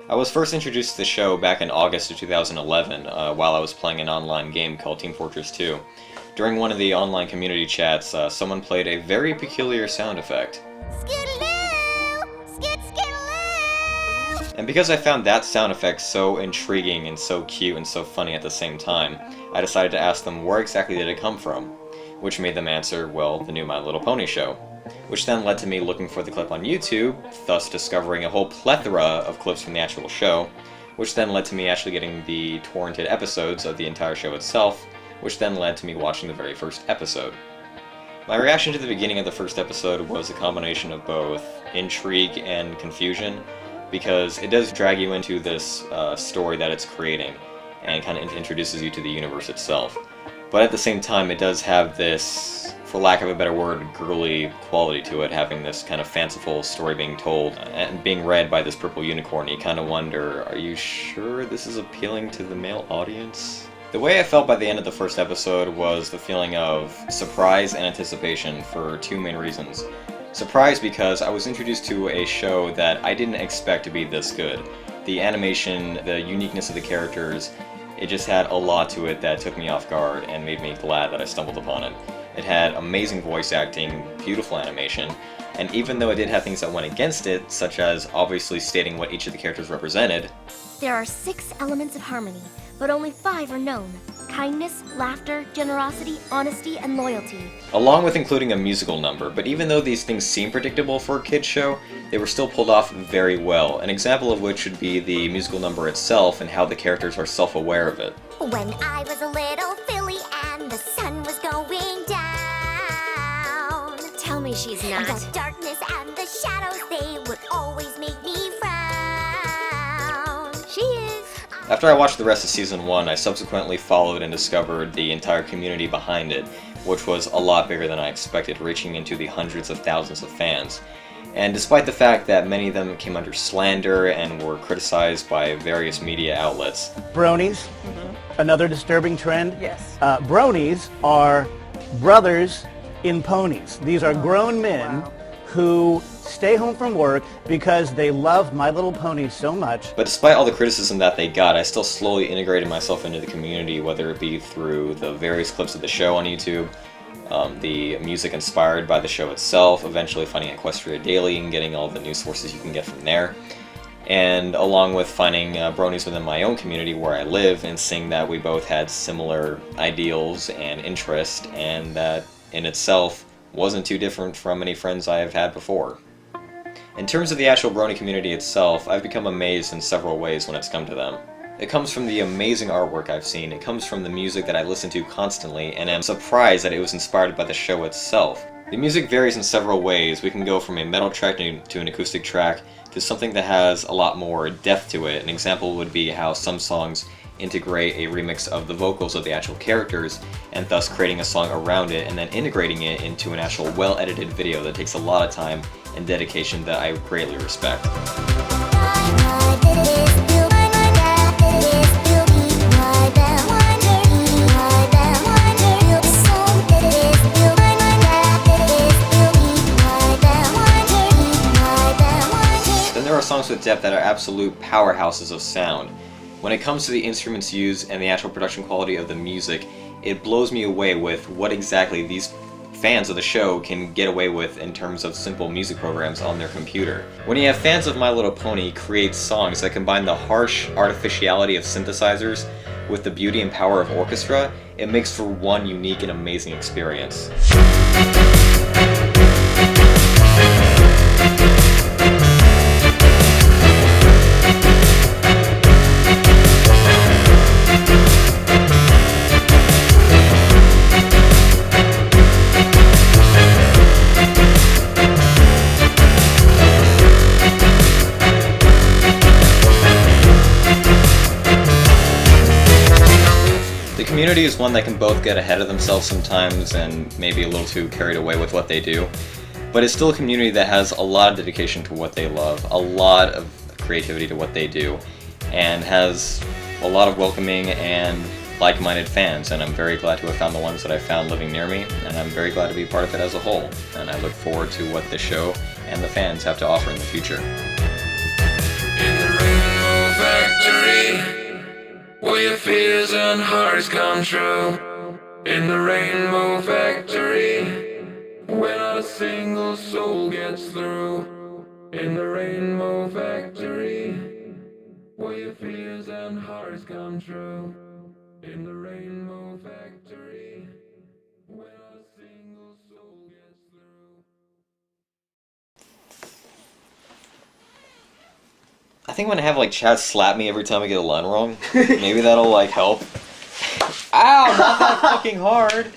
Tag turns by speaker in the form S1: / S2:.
S1: I was first introduced to the show back in August of 2011 while I was playing an online game called Team Fortress 2. During one of the online community chats, someone played a very peculiar sound effect. And because I found that sound effect so intriguing and so cute and so funny at the same time, I decided to ask them where exactly did it come from, which made them answer, well, the new My Little Pony show. Which then led to me looking for the clip on YouTube, thus discovering a whole plethora of clips from the actual show, which then led to me actually getting the torrented episodes of the entire show itself, which then led to me watching the very first episode. My reaction to the beginning of the first episode was a combination of both intrigue and confusion, because it does drag you into this story that it's creating, and kind of introduces you to the universe itself. But at the same time, it does have this, for lack of a better word, girly quality to it, having this kind of fanciful story being told and being read by this purple unicorn. You kind of wonder, are you sure this is appealing to the male audience? The way I felt by the end of the first episode was the feeling of surprise and anticipation for two main reasons. Surprise because I was introduced to a show that I didn't expect to be this good. The animation, the uniqueness of the characters, it just had a lot to it that took me off guard and made me glad that I stumbled upon it. It had amazing voice acting, beautiful animation, and even though it did have things that went against it, such as obviously stating what each of the characters represented.
S2: There are 6 elements of harmony, but only 5 are known. Kindness, laughter, generosity, honesty, and loyalty.
S1: Along with including a musical number, but even though these things seem predictable for a kid's show, they were still pulled off very well, an example of which would be the musical number itself and how the characters are self-aware of it.
S3: When I was a little filly and the sun was going down.
S2: Tell me she's not.
S3: The darkness and the shadows, they would always make me frown.
S2: She is.
S1: After I watched the rest of Season 1, I subsequently followed and discovered the entire community behind it, which was a lot bigger than I expected, reaching into the hundreds of thousands of fans. And despite the fact that many of them came under slander and were criticized by various media outlets.
S4: Bronies, another disturbing trend.
S5: Yes.
S4: Bronies are brothers in ponies. These are grown men who stay home from work because they love My Little Pony so much.
S1: But despite all the criticism that they got, I still slowly integrated myself into the community, whether it be through the various clips of the show on YouTube, the music inspired by the show itself, eventually finding Equestria Daily and getting all the news sources you can get from there, and along with finding bronies within my own community where I live and seeing that we both had similar ideals and interest, and that in itself wasn't too different from any friends I have had before. In terms of the actual brony community itself, I've become amazed in several ways when it's come to them. It comes from the amazing artwork I've seen, it comes from the music that I listen to constantly, and am surprised that it was inspired by the show itself. The music varies in several ways. We can go from a metal track to an acoustic track to something that has a lot more depth to it. An example would be how some songs integrate a remix of the vocals of the actual characters, and thus creating a song around it and then integrating it into an actual well-edited video that takes a lot of time and dedication that I greatly respect. Then there are songs with depth that are absolute powerhouses of sound. When it comes to the instruments used and the actual production quality of the music, it blows me away with what exactly these fans of the show can get away with in terms of simple music programs on their computer. When you have fans of My Little Pony create songs that combine the harsh artificiality of synthesizers with the beauty and power of orchestra, it makes for one unique and amazing experience. The community is one that can both get ahead of themselves sometimes and maybe a little too carried away with what they do, but it's still a community that has a lot of dedication to what they love, a lot of creativity to what they do, and has a lot of welcoming and like-minded fans, and I'm very glad to have found the ones that I found living near me, and I'm very glad to be part of it as a whole, and I look forward to what the show and the fans have to offer in the future.
S6: In the rain.
S5: Will your fears and hearts come true? In the Rainbow Factory, where not a single soul gets through. In the Rainbow Factory, where your fears and hearts come true. In the Rainbow Factory, where not a single soul gets through.
S1: I think I'm gonna have like Chad slap me every time I get a line wrong. Maybe that'll like help. Ow! Not that fucking hard.